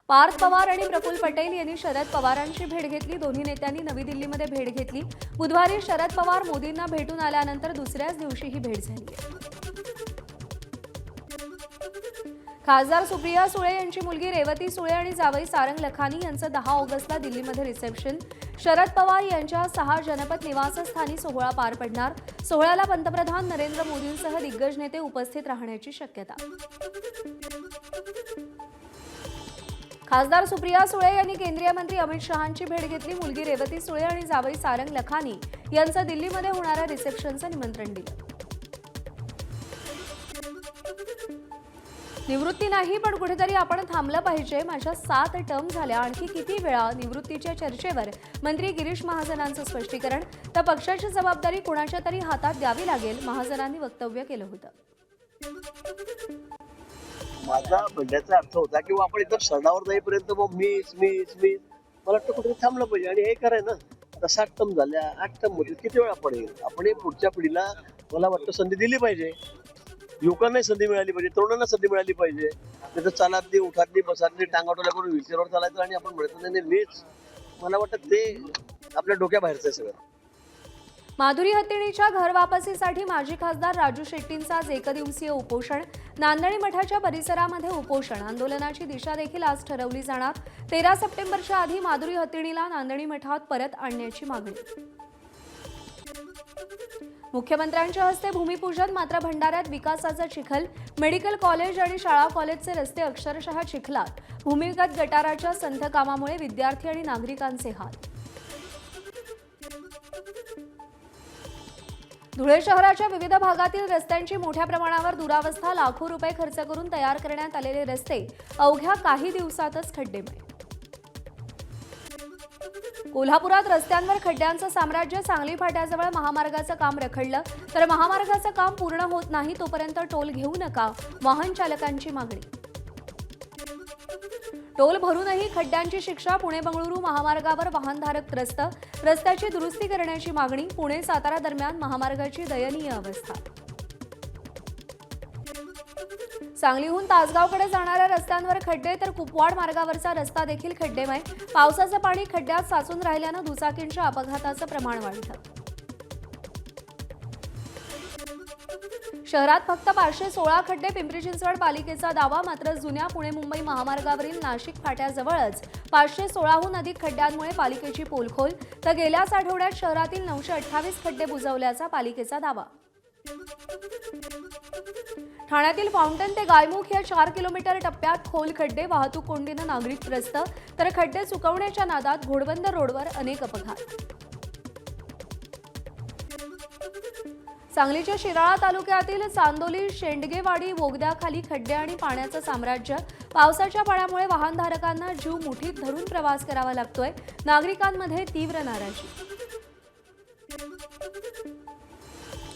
पार्थ पवार आणि प्रफुल्ल पटेल यांनी शरद पवारांची भेट घेतली। दोन्ही नेत्यांनी नवी दिल्लीमध्ये भेट घेतली। बुधवारी शरद पवार मोदींना भेटून आल्यानंतर दुसऱ्याच दिवशी ही भेट झाली। खासदार सुप्रिया सुळे यांची मुलगी रेवती सुळे आणि जावई सारंग लखानी यांचं 10 ऑगस्टला दिल्लीमध्ये रिसेप्शन। शरद पवार यांच्या 6 जनपद निवासस्थानी सोहळा पार पडणार। सोहळ्याला पंतप्रधान नरेंद्र मोदींसह दिग्गज नेते उपस्थित राहण्याची शक्यता। खासदार सुप्रिया सुळे यांनी केंद्रीय मंत्री अमित शहांची भेट घेतली। मुलगी रेवती सुळे आणि जावई सारंग लखानी यांचं दिल्लीमध्ये होणाऱ्या रिसेप्शनचं निमंत्रण दिलं। निवृत्ती नाही पण कुठेतरी आपण थांबलं पाहिजे। माझ्या 7 टर्म झाल्या, आणखी किती वेळा? निवृत्तीच्या चर्चेवर मंत्री गिरीश महाजनांचं स्पष्टीकरण। तर पक्षाची जबाबदारी कोणाच्या तरी हातात द्यावी लागेल, महाजनांनी वक्तव्य केलं होतं। माझा म्हणण्याचा अर्थ होता किंवा आपण एकदम सडावर जाईपर्यंत मग मीच मला वाटतं कुठे थांबलं पाहिजे आणि हे कराय ना। आता 7 टर्म झाल्या, 8 टर्म मध्ये किती वेळा आपण पुढच्या पिढीला मला वाटतं संधी दिली पाहिजे। युवकांना संधी मिळाली पाहिजे, तरुणांना संधी मिळाली पाहिजे। त्याचं चालातली उठातली बसातली टांगाटोल्या करून व्हीलचेअरवर चालायचं आणि आपण म्हणत नाही मीच, मला वाटतं ते आपल्या डोक्याबाहेरचं आहे सगळं। माधुरी हत्तीणीच्या घर वापसीसाठी माजी खासदार राजू शेट्टींचं आज एकदिवसीय उपोषण। नांदणी मठाच्या परिसरामध्ये उपोषण आंदोलनाची दिशा देखील आज ठरवली जाणार। 13 सप्टेंबरच्या आधी माधुरी हत्तीणीला नांदणी मठात परत आणण्याची मागणी। मुख्यमंत्र्यांच्या हस्ते भूमिपूजन, मात्र भंडाऱ्यात विकासाचा चिखल। मेडिकल कॉलेज आणि शाळा कॉलेजचे रस्ते अक्षरशः चिखलात। भूमिगत गटाराच्या संथ कामामुळे विद्यार्थी आणि नागरिकांचे हाल। धुळे शहराच्या विविध भागातील रस्त्यांची मोठ्या प्रमाणावर दुरावस्था। लाखो रुपये खर्च करून तयार करण्यात आलेले रस्ते अवघ्या काही दिवसातच खड्डेमय। कोल्हापुरात रस्त्यांवर खड्ड्यांचं साम्राज्य। सांगली फाट्याजवळ महामार्गाचं काम रखडलं, तर महामार्गाचं काम पूर्ण होत नाही तोपर्यंत टोल घेऊ नका, वाहन चालकांची मागणी। टोल भरूनही खड्ड्यांची शिक्षा। पुणे बंगळुरू महामार्गावर वाहनधारक त्रस्त। रस्त्याची दुरुस्ती करण्याची मागणी। पुणे सातारा दरम्यान महामार्गाची दयनीय अवस्था। सांगलीहून तासगावकडे जाणाऱ्या रस्त्यांवर खड्डे, तर कुपवाड मार्गावरचा रस्ता देखील खड्डेमय। पावसाचं पाणी खड्ड्यात साचून राहिल्यानं दुचाकींच्या अपघाताचं प्रमाण वाढलं। शहरात फक्त 516 खड्डे। पिंपरी चिंचवड पालिकेचा दावा, मात्र जुन्या पुणे मुंबई महामार्गावरील नाशिक फाट्याजवळच 516हून अधिक खड्ड्यांमुळे पालिकेची पोलखोल। तर गेल्याच आठवड्यात शहरातील 928 खड्डे बुजवल्याचा पालिकेचा दावा। ठाण्यातील फाउंटन ते गायमुख या 4 किलोमीटर टप्प्यात खोल खड्डे। वाहतूक कोंडीनं नागरिक त्रस्त, तर खड्डे चुकवण्याच्या नादात घोडबंदर रोडवर अनेक अपघात। सांगलीच्या शिराळा तालुक्यातील चांदोली शेंडगेवाडी बोगद्याखाली खड्डे आणि पाण्याचं साम्राज्य। पावसाच्या पाण्यामुळे वाहनधारकांना जीव मुठीत धरून प्रवास करावा लागतोय। नागरिकांमध्ये तीव्र नाराजी।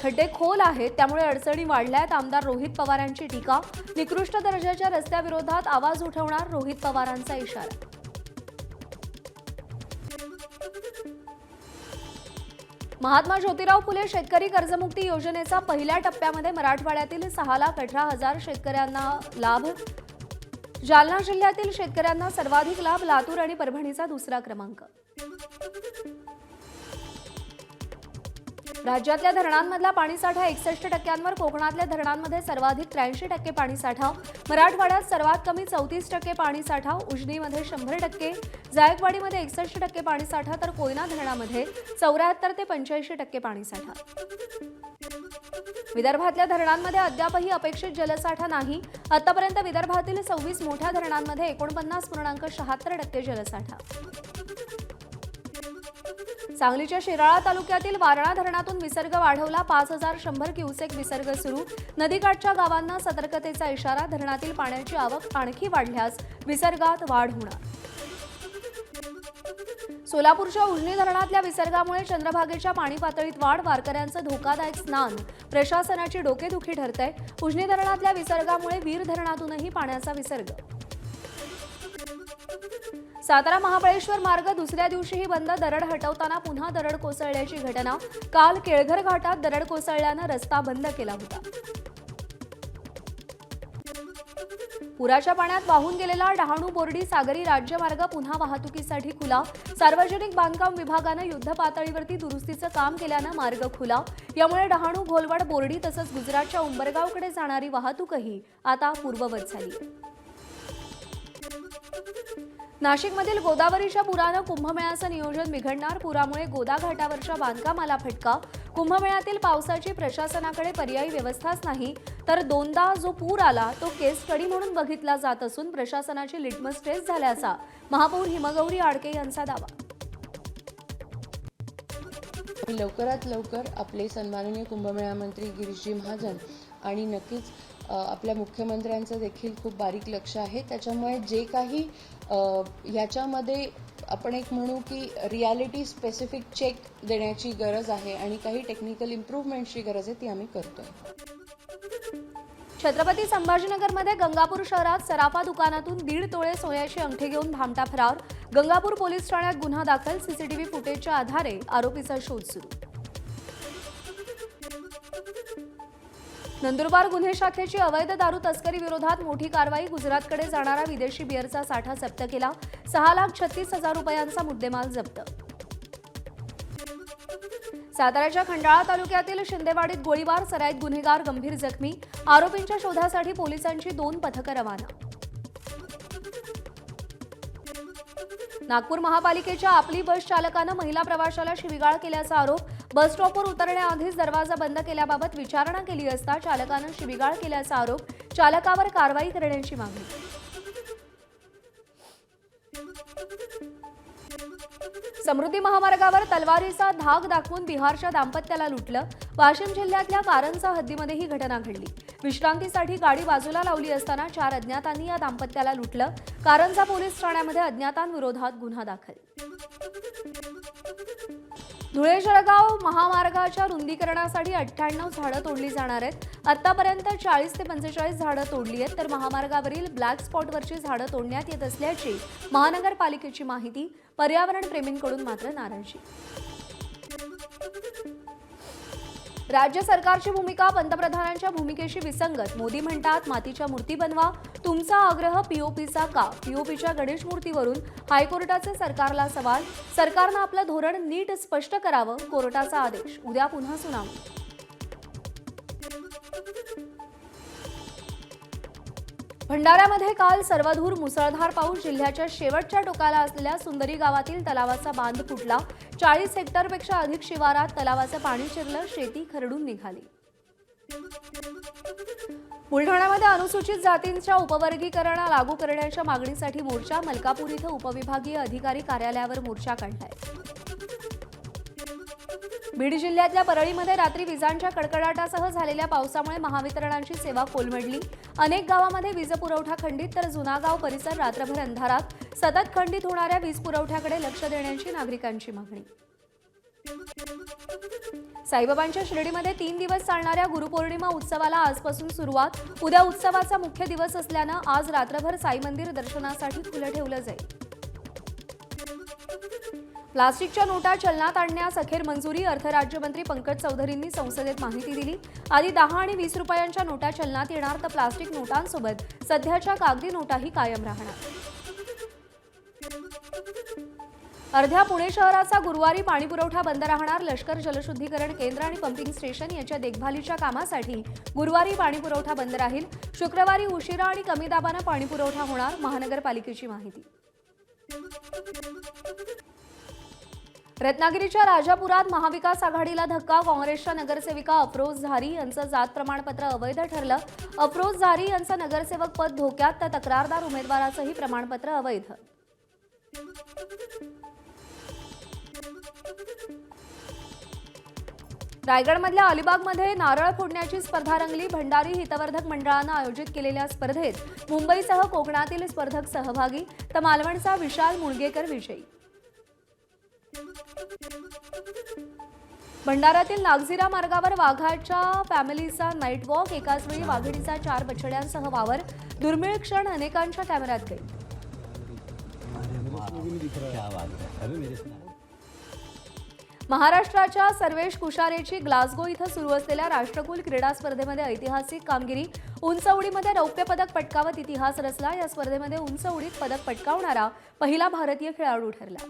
खड्डे खोल आहेत त्यामुळे अडचणी वाढल्यात। आमदार रोहित पवारांची टीका। निकृष्ट दर्जाच्या रस्त्याविरोधात आवाज उठवणार, रोहित पवारांचा इशारा। महात्मा ज्योतिराव फुले शेतकरी कर्जमुक्ती योजनेचा पहिल्या टप्प्यामध्ये मराठवाड्यातील 6,18,000 शेतकऱ्यांना लाभ। जालना जिल्ह्यातील शेतकऱ्यांना सर्वाधिक लाभ। लातूर आणि परभणीचा दुसरा क्रमांक। राज्यातल्या धरणांमधला पाणीसाठा 61%, कोकणातल्या धरणांमध्ये सर्वाधिक 83% पाणीसाठा। मराठवाड्यात सर्वात कमी 34% पाणीसाठा। उजनीमध्ये 100%, जायकवाडीमध्ये 61% पाणीसाठा, तर कोयना धरणामध्ये 74 ते 85% पाणीसाठा। विदर्भातल्या धरणांमध्ये अद्यापही अपेक्षित जलसाठा नाही। आतापर्यंत विदर्भातील 26 मोठ्या धरणांमध्ये 49.76% जलसाठा। सांगलीच्या शिराळा तालुक्यातील वारणा धरणातून विसर्ग वाढवला। 5100 क्युसेक विसर्ग सुरू। नदीकाठच्या गावांना सतर्कतेचा इशारा। धरणातील पाण्याची आवक आणखी वाढल्यास विसर्गात वाढ होणार। सोलापूरच्या उजनी धरणातल्या विसर्गामुळे चंद्रभागेच्या पाणी पातळीत वाढ। वारकऱ्यांचं धोकादायक स्नान प्रशासनाची डोकेदुखी ठरतंय। उजनी धरणातल्या विसर्गामुळे वीर धरणातूनही पाण्याचा विसर्ग। सातारा महाबळेश्वर मार्ग दुसऱ्या दिवशीही बंद। दरड हटवताना पुन्हा दरड कोसळल्याची घटना। काल केळघर घाटात दरड कोसळल्यानं रस्ता बंद केला होता। पुराच्या पाण्यात वाहून गेलेला डहाणू बोर्डी सागरी राज्यमार्ग पुन्हा वाहतुकीसाठी खुला. सार्वजनिक बांधकाम विभागानं युद्धपातळीवरती दुरुस्तीचं काम केल्यानं मार्ग खुला. यामुळे डहाणू घोलवड बोर्डी तसंच गुजरातच्या उंबरगावकडे जाणारी वाहतूकही आता पूर्ववत झाली. नाशिकमधील गोदावरीच्या पुरानं कुंभमेळ्याचं नियोजन बिघडणार. पुरामुळे गोदा घाटावरच्या बांधकामाला फटका. कुंभमेळ्यातील पावसाची प्रशासनाकडे पर्यायी व्यवस्थाच नाही, तर दोनदा जो पूर आला तो केस स्टडी म्हणून बघितला जात असून प्रशासनाची लिटमस टेस्ट झाल्याचा महापौर हिमगौरी आडके यांचा दावा. लवकरात लवकर आपले सन्माननीय कुंभमेळा मंत्री गिरीशजी महाजन आणि नक्कीच आपल्या मुख्यमंत्र्यांचं देखील खूप बारीक लक्ष आहे. त्याच्यामुळे जे काही याच्यामध्ये आपण एक म्हणू की रियालिटी स्पेसिफिक चेक देण्याची गरज आहे आणि काही टेक्निकल इम्प्रूव्हमेंटची गरज आहे ती आम्ही करतोय. छत्रपती संभाजीनगरमध्ये गंगापूर शहरात सराफा दुकानातून 1.5 तोळे सोन्याची अंगठी घेऊन भामटा फरार. गंगापूर पोलीस ठाण्यात गुन्हा दाखल. सीसीटीव्ही फुटेजच्या आधारे आरोपीचा शोध सुरू. नंदुरबार गुन्हे शाखेची अवैध दारू तस्करी विरोधात मोठी कारवाई. गुजरातकडे जाणारा विदेशी बिअरचा साठा जप्त केला. 6,36,000 रुपयांचा मुद्देमाल जप्त. साताऱ्याच्या खंडाळा तालुक्यातील शिंदेवाडीत गोळीबार. सराईत गुन्हेगार गंभीर जखमी. आरोपींच्या शोधासाठी पोलिसांची 2 पथकं रवाना. नागपूर महापालिकेच्या आपली बस चालकानं महिला प्रवाशाला शिवीगाळ केल्याचा आरोप. बस स्टॉपवर उतरण्याआधीच दरवाजा बंद केल्याबाबत विचारणा केली असता चालकानं शिवीगाळ केल्याचा आरोप. चालकावर कारवाई करण्याची मागणी. समृद्धी महामार्गावर तलवारीचा धाक दाखवून बिहारच्या दाम्पत्याला लुटलं. वाशिम जिल्ह्यातल्या कारंजा हद्दीमध्ये ही घटना घडली. विश्रांतीसाठी गाडी बाजूला लावली असताना 4 अज्ञातांनी या दाम्पत्याला लुटलं. कारंजा पोलीस ठाण्यामध्ये अज्ञातांविरोधात गुन्हा दाखल. धुळे जळगाव महामार्गाच्या रुंदीकरणासाठी 98 झाडं तोडली जाणार आहेत. आतापर्यंत 40 ते 45 झाडं तोडली आहेत, तर महामार्गावरील ब्लॅक स्पॉटवरची झाडं तोडण्यात येत असल्याची महानगरपालिकेची माहिती. पर्यावरण प्रेमींकडून मात्र नाराजी. राज्य सरकारची भूमिका पंतप्रधानांच्या भूमिकेशी विसंगत. मोदी म्हणतात मातीच्या मूर्ती बनवा. तुमचा आग्रह पीओपीचा का? पीओपीच्या गणेश मूर्तीवरून हायकोर्टाचे सरकारला सवाल. सरकारनं आपलं धोरण नीट स्पष्ट करावं. कोर्टाचा आदेश. उद्या पुन्हा सुनावणी. भंडाऱ्यामध्ये काल सर्वधूर मुसळधार पाऊस. जिल्ह्याच्या शेवटच्या टोकाला असलेल्या सुंदरी गावातील तलावाचा बांध फुटला. 40 हेक्टरपेक्षा अधिक शिवारात तलावाचं पाणी शिरलं. शेती खरडून निघाली. बुलढाण्यामध्ये अनुसूचित जातींच्या उपवर्गीकरण लागू करण्याच्या मागणीसाठी मोर्चा. मलकापूर इथं उपविभागीय अधिकारी कार्यालयावर मोर्चा काढलाय. बीड जिल्ह्यातल्या परळीमध्ये रात्री विजांच्या कडकडाटासह झालेल्या पावसामुळे महावितरणची सेवा कोलमडली. अनेक गावांमध्ये वीज पुरवठा खंडित, तर जुनागाव परिसर रात्रभर अंधारात. सतत खंडित होणाऱ्या वीज पुरवठ्याकडे लक्ष देण्याची नागरिकांची मागणी. साईबाबांच्या शिर्डीमध्ये 3 दिवस चालणाऱ्या गुरुपौर्णिमा उत्सवाला आजपासून सुरुवात. उद्या उत्सवाचा मुख्य दिवस असल्यानं आज रात्रभर साई मंदिर दर्शनासाठी खुलं ठेवलं जाईल. प्लास्टिकच्या नोटा चलनात आणण्यास अखेर मंजुरी. अर्थ राज्यमंत्री पंकज चौधरींनी संसदेत माहिती दिली. आधी 10 आणि 20 रुपयांच्या नोटा चलनात येणार, तर प्लास्टिक नोटांसोबत सध्याच्या कागदी नोटाही कायम राहणार. अर्ध्या पुणे शहराचा गुरुवारी पाणीपुरवठा बंद राहणार. लष्कर जलशुद्धीकरण केंद्र आणि पंपिंग स्टेशन याच्या देखभालीच्या कामासाठी गुरुवारी पाणीपुरवठा बंद राहील. शुक्रवारी उशिरा आणि कमी दाबानं पाणीपुरवठा होणार. महानगरपालिकेची माहिती. रत्नागिरीच्या राजापुरात महाविकास आघाडीला धक्का. काँग्रेसच्या नगरसेविका अफरोज झारी यांचं जात प्रमाणपत्र अवैध ठरलं. अफरोज झारी यांचं नगरसेवक पद धोक्यात, तर तक्रारदार उमेदवाराचंही प्रमाणपत्र अवैध. रायगडमधल्या अलिबागमध्ये नारळ फोडण्याची स्पर्धा रंगली. भंडारी हितवर्धक मंडळानं आयोजित केलेल्या स्पर्धेत मुंबईसह कोकणातील स्पर्धक सहभागी, तर मालवणचा विशाल मुणगेकर विजयी. भंडाऱ्यातील नागझिरा मार्गावर वाघाच्या फॅमिलीचा नाईट वॉक. एकाच वेळी वाघिणीचा 4 बछड्यांसह वावर. दुर्मिळ क्षण अनेकांच्या कॅमेऱ्यात कैद. महाराष्ट्राच्या सर्वेश कुशारेची ग्लासगो इथं सुरू असलेल्या राष्ट्रकुल क्रीडा स्पर्धेमध्ये ऐतिहासिक कामगिरी. उंच उडीमध्ये रौप्य पदक पटकावत इतिहास रचला. या स्पर्धेमध्ये उंच उडीत पदक पटकावणारा पहिला भारतीय खेळाडू ठरला.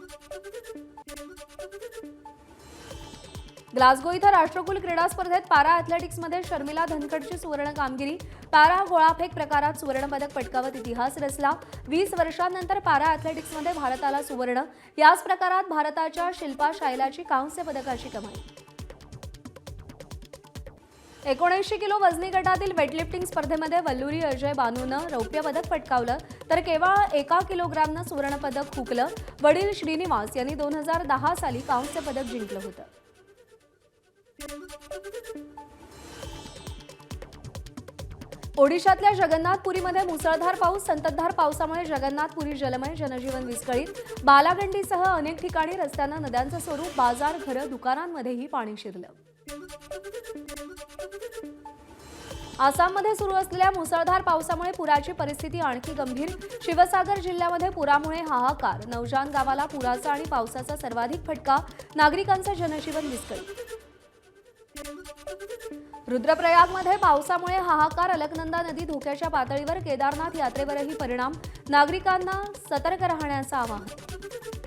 ग्लासगो इथं राष्ट्रकुल क्रीडा स्पर्धेत पॅरा अॅथलेटिक्समध्ये शर्मिला धनखडची सुवर्ण कामगिरी. पॅरा गोळाफेक प्रकारात सुवर्णपदक पटकावत इतिहास रचला. 20 वर्षांनंतर पॅरा अॅथलेटिक्समध्ये भारताला सुवर्ण. याच प्रकारात भारताच्या शिल्पा शायलाची कांस्य पदकाची कमाई. 79 किलो वजनी गटातील वेटलिफ्टिंग स्पर्धेमध्ये वल्लुरी अजय बानूनं रौप्य पदक पटकावलं, तर केवळ 1 किलोग्रामनं सुवर्णपदक हुकलं. वडील श्रीनिवास यांनी 2010 साली कांस्य पदक जिंकलं होतं. ओडिशातल्या जगन्नाथपुरीमध्ये मुसळधार पाऊस. संततधार पावसामुळे जगन्नाथपुरी जलमय, जनजीवन विस्कळीत. बालागंडीसह अनेक ठिकाणी रस्त्यांना नद्यांचं स्वरूप. बाजार, घरं, दुकानांमध्येही पाणी शिरलं. आसाममध्ये सुरू असलेल्या मुसळधार पावसामुळे पुराची परिस्थिती आणखी गंभीर. शिवसागर जिल्ह्यामध्ये पुरामुळे हाहाकार. नौजान गावाला पुराचा आणि पावसाचा सर्वाधिक फटका. नागरिकांचं जनजीवन विस्कळीत. रुद्रप्रयागमध्ये पावसामुळे हाहाकार. अलकनंदा नदी धोक्याच्या पातळीवर. केदारनाथ यात्रेवरही परिणाम. नागरिकांना सतर्क राहण्याचं आवाहन.